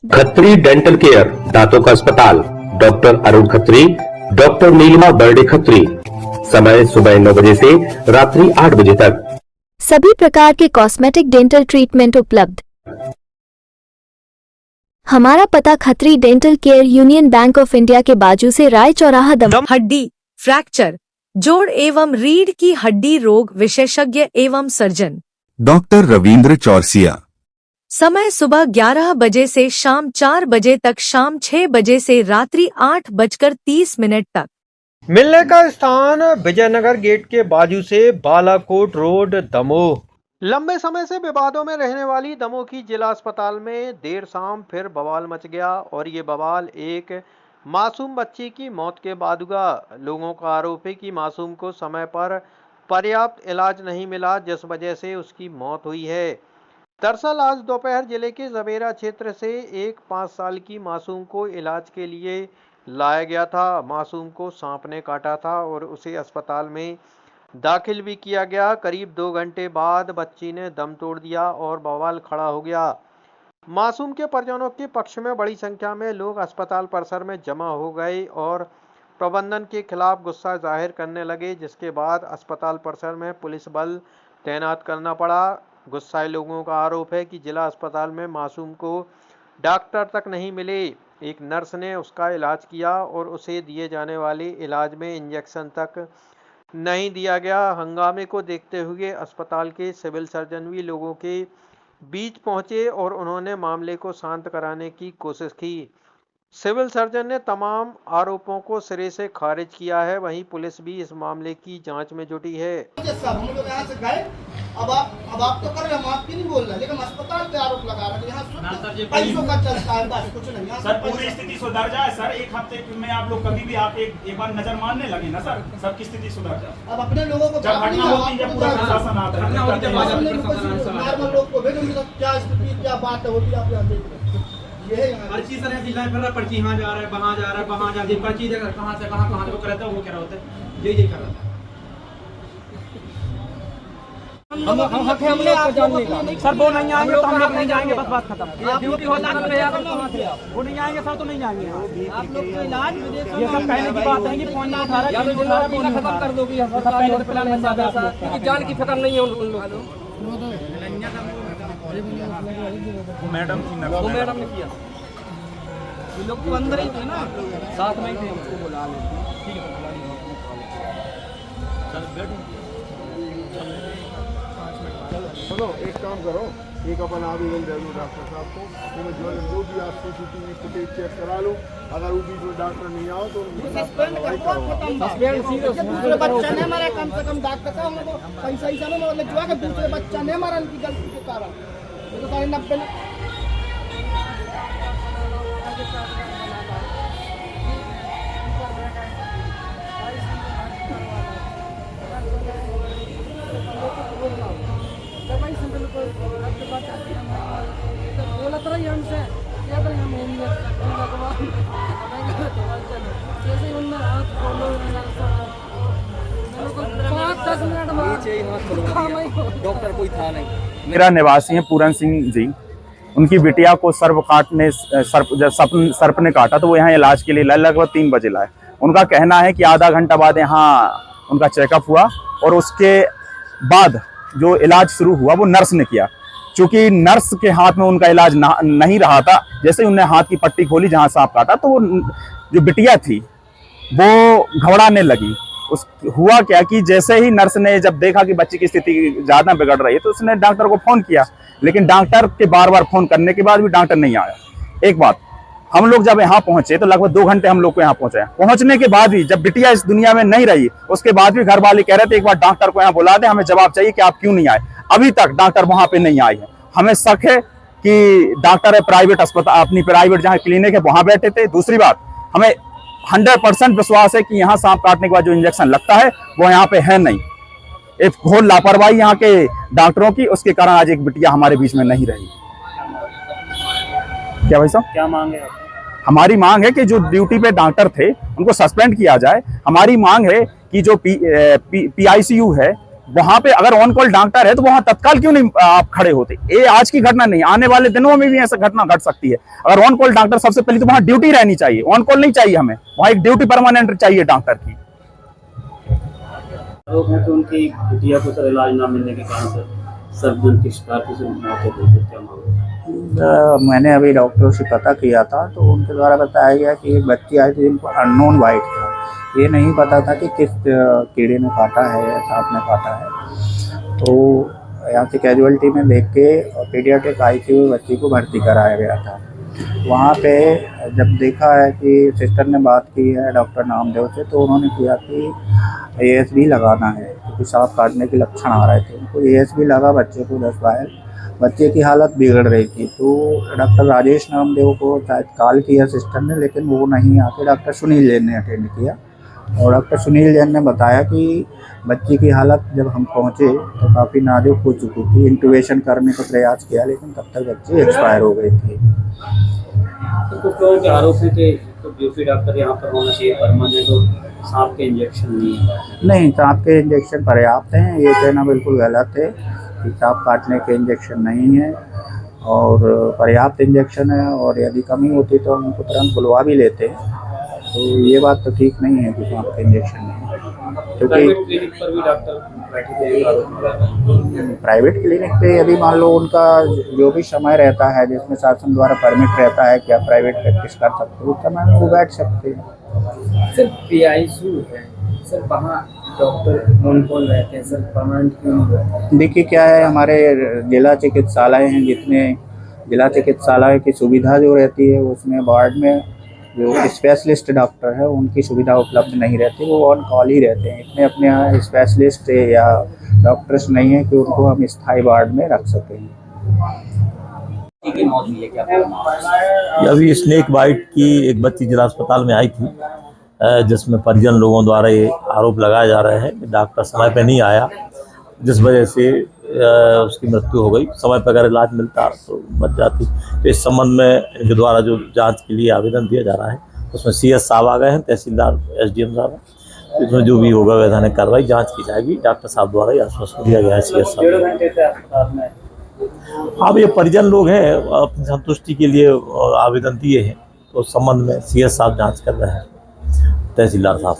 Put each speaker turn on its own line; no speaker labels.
Khatri dental care, दांतों का अस्पताल, डॉक्टर अरुण खत्री, डॉक्टर नीलिमा बर्डे खत्री। समय सुबह 9 बजे से रात्रि 8 बजे तक।
सभी प्रकार के कॉस्मेटिक डेंटल ट्रीटमेंट उपलब्ध। हमारा पता Khatri dental care, union bank of India के बाजू से राय चौराहा, दम।
हड्डी, फ्रैक्चर, जोड़ एवं रीढ़ की हड्डी रोग विशेषज्ञ एवं सर्जन
डॉक्टर रविंद्र चौरसिया।
समय सुबह 11 बजे से शाम 4 बजे तक, शाम 6 बजे से रात्रि 8:30 तक।
मिलने का स्थान विजयनगर गेट के बाजू से बालाकोट रोड, दमोह। लंबे समय से विवादों में रहने वाली दमोह की जिला अस्पताल में देर शाम फिर बवाल मच गया और ये बवाल एक मासूम बच्ची की मौत के बाद हुआ। लोगों का आरोप है कि मासूम को समय पर पर्याप्त इलाज नहीं मिला, जिस वजह से उसकी मौत हुई है। दरअसल आज दोपहर जिले के जवेरा क्षेत्र से एक 5 साल की मासूम को इलाज के लिए लाया गया था। मासूम को सांप ने काटा था और उसे अस्पताल में दाखिल भी किया गया। करीब 2 घंटे बाद बच्ची ने दम तोड़ दिया और बवाल खड़ा हो गया। मासूम के परिजनों के पक्ष में बड़ी संख्या में लोग अस्पताल परिसर में जमा हो गए और प्रबंधन के खिलाफ गुस्सा जाहिर करने लगे, जिसके बाद अस्पताल परिसर में पुलिस बल तैनात करना पड़ा। गुस्साए लोगों का आरोप है कि जिला अस्पताल में मासूम को डॉक्टर तक नहीं मिले। एक नर्स ने उसका इलाज किया और उसे दिए जाने वाले इलाज में इंजेक्शन तक नहीं दिया गया। हंगामे को देखते हुए अस्पताल के सिविल सर्जन भी लोगों के बीच पहुंचे और उन्होंने मामले को शांत कराने की कोशिश की। सिविल सर्जन ने तमाम आरोपों को सिरे से खारिज किया है। वहीं पुलिस भी इस मामले की जांच में जुटी है।
हम लोग यहाँ से गए, अब आप तो कर रहे हैं, हम आपकी नहीं बोल रहे, लेकिन अस्पताल पे आरोप लगा रहे हैं। यहाँ पैसों का चलता है, बस कुछ नहीं।
सर पूरी स्थिति सुधर जाए सर, एक हफ्ते में आप लोग कभी भी आके एक बार नजर मारने लगे ना सर, सबकी स्थिति सुधर जाए।
अब अपने लोगों को
जब घटना होती है पूरा प्रशासन आता है,
नॉर्मल लोग को भेजो, क्या स्थिति क्या बात होती है, आप यहाँ देख रहे हैं।
पर्ची सर ऐसी लाइन पर पर्ची यहाँ जा रहा है, वहाँ जा रहा है, वहाँ जा रही है, पर्ची देकर कहाँ से कहाँ वो कर रहा था, वो कह रहा होता है, यही कर रहा था।
हमने आपको जानने का सर, वो नहीं आएंगे तो हम लोग नहीं जाएंगे, बस बात खत्म। ड्यूटी होता है वो नहीं आएंगे सर, तो नहीं जाएंगे। आप लोग तो इलाज ये सब कहने की बात है कि फोन ना उठा रहा है, खत्म कर दोगी प्लान बन जाता है, क्योंकि जान की फिक्र नहीं है उन लोगों।
मैडम
ने किया, ये लोग तो अंदर ही थे ना, साथ में ही थे, उसको बुला ले। ठीक है
चलो एक काम करो, एक अपन आवेदन दे दो डॉक्टर साहब को, जो भी आप CCTV फुटेज चेक करा लो। अगर वो बीच में डॉक्टर नहीं आओ तो
सस्पेंड बच्चा ने हमारा कम से कम डॉक्टर साहब हमको पैसा ही चलो, मतलब जो है कि दूसरे बच्चा ने हमारा उनकी गलती के कारण तो 90 बोला तो रही हमसे, क्या करें हम होंगे
डॉक्टर कोई था नहीं।
मेरा निवासी है पूरन सिंह जी, उनकी बिटिया को सर्प ने काटा, तो वो यहाँ इलाज के लिए लाए, लगभग 3 बजे लाए। उनका कहना है कि आधा घंटा बाद यहाँ उनका चेकअप हुआ और उसके बाद जो इलाज शुरू हुआ वो नर्स ने किया। चूंकि नर्स के हाथ में उनका इलाज नहीं रहा था, जैसे ही उन्हें हाथ की पट्टी खोली जहाँ सांप काटा, तो वो जो बिटिया थी वो घबराने लगी। हुआ क्या कि जैसे ही नर्स ने जब देखा कि बच्ची की स्थिति ज़्यादा बिगड़ रही है, तो उसने डॉक्टर को फ़ोन किया, लेकिन डॉक्टर के बार फ़ोन करने के बाद भी डॉक्टर नहीं आया। एक बात, हम लोग जब यहाँ पहुंचे तो लगभग 2 घंटे हम लोग को यहाँ पहुंचे। पहुंचने के बाद भी जब बिटिया इस दुनिया में नहीं रही, उसके बाद भी घर वाले कह रहे थे एक बार डॉक्टर को यहाँ बुला दे, हमें जवाब चाहिए कि आप क्यों नहीं आए। अभी तक डॉक्टर वहाँ पे नहीं आए हैं। हमें शक है कि डॉक्टर प्राइवेट अस्पताल, अपनी प्राइवेट जहाँ क्लिनिक है वहाँ बैठे थे। दूसरी बात, हमें 100% विश्वास है कि यहाँ सांप काटने के बाद जो इंजेक्शन लगता है वो यहाँ पे है नहीं। एक घोर लापरवाही यहाँ के डॉक्टरों की, उसके कारण आज एक बिटिया हमारे बीच में नहीं रही। क्या भाई साहब,
क्या मांग है?
हमारी मांग है कि जो ड्यूटी पे डॉक्टर थे उनको सस्पेंड किया जाए। हमारी मांग है कि जो PICU है वहां पे अगर ऑन कॉल डॉक्टर है तो वहां तत्काल क्यों नहीं आप खड़े होते? ये आज की घटना नहीं, आने वाले दिनों में भी ऐसा घटना घट सकती है। अगर ऑन कॉल डॉक्टर, सबसे पहले तो वहां ड्यूटी रहनी चाहिए, ऑन कॉल नहीं चाहिए हमें, वहां एक ड्यूटी परमानेंट चाहिए डॉक्टर की।
आरोप है कि उनकी बिटिया को सर इलाज ना मिलने के कारण सर्जन की शिकार की मौत हो गई, क्या मामला?
मैंने अभी डॉक्टरों से पता किया था तो उनके द्वारा बताया गया कि एक बच्ची आई थी जिनको अननोन वाइट था, ये नहीं पता था कि किस कीड़े ने काटा है या सांप ने काटा है। तो यहाँ से कैजुअलिटी में देख के पीडियाट्रिक आईसीयू में बच्ची को भर्ती कराया गया था। वहाँ पे जब देखा है कि सिस्टर ने बात की है डॉक्टर नामदेव से, तो उन्होंने किया कि ASB लगाना है क्योंकि सांप काटने के लक्षण आ रहे थे। उनको ASB लगा बच्चे को 10 बार, बच्चे की हालत बिगड़ रही थी। तो डॉक्टर राजेश नामदेव को शायद कॉल किया सिस्टर ने, लेकिन वो नहीं आके डॉक्टर सुनील जैन ने अटेंड किया और डॉक्टर सुनील जैन ने बताया कि बच्ची की हालत जब हम पहुँचे तो काफ़ी नाजुक हो चुकी थी। इंटुबेशन करने का प्रयास किया लेकिन तब तक बच्ची एक्सपायर हो गई थी।
तो कुछ लोगों के आरोप है कि तो ड्यूटी डॉक्टर यहाँ पर होना चाहिए परमानेंट, तो सांप के इंजेक्शन नहीं,
सांप के इंजेक्शन पर्याप्त हैं। ये कहना बिल्कुल गलत है कि सांप काटने के इंजेक्शन नहीं है, और पर्याप्त इंजेक्शन है, और यदि कमी होती तो हम उनको तुरंत बुलवा भी लेते हैं। तो ये बात तो ठीक नहीं है कि सांप के इंजेक्शन नहीं है, क्योंकि
प्राइवेट क्लिनिक पर भी डॉक्टर बैठे थे।
प्राइवेट क्लिनिक पे यदि मान लो उनका जो भी समय रहता है जिसमें शासन द्वारा परमिट रहता है कि आप प्राइवेट प्रैक्टिस कर सकते हो, उस समय में वो बैठ सकते हैं।
सर PICU है सर, वहाँ डॉक्टर ऑन कॉल रहते हैं सर, परमानेंट क्यों नहीं रहते हैं?
देखिए क्या है, हमारे जिला चिकित्सालय हैं, जितने जिला चिकित्सालय की सुविधा जो रहती है उसमें वार्ड में जो स्पेशलिस्ट डॉक्टर है उनकी सुविधा उपलब्ध नहीं रहती, वो ऑन कॉल ही रहते हैं। इतने अपने यहाँ स्पेशलिस्ट या डॉक्टर्स नहीं है कि उनको हम स्थायी वार्ड में रख सकें।
अभी स्नेक बाइट की एक बच्ची जिला अस्पताल में आई थी, जिसमें परिजन लोगों द्वारा ये आरोप लगाया जा रहा है कि डॉक्टर समय पे नहीं आया, जिस वजह से उसकी मृत्यु हो गई। समय पर अगर इलाज मिलता तो बच जाती। तो इस संबंध में इनके द्वारा जो जांच के लिए आवेदन दिया जा रहा है उसमें CS साहब आ गए हैं, तहसीलदार SDM साहब, इसमें जो भी होगा वैधानिक कार्रवाई जांच की जाएगी। डॉक्टर साहब द्वारा यह आश्वासन दिया गया है CS साहब। अब ये परिजन लोग हैं, अपनी संतुष्टि के लिए आवेदन दिए हैं, तो उस संबंध में CS साहब जाँच कर रहे हैं, तहसीलदार साहब।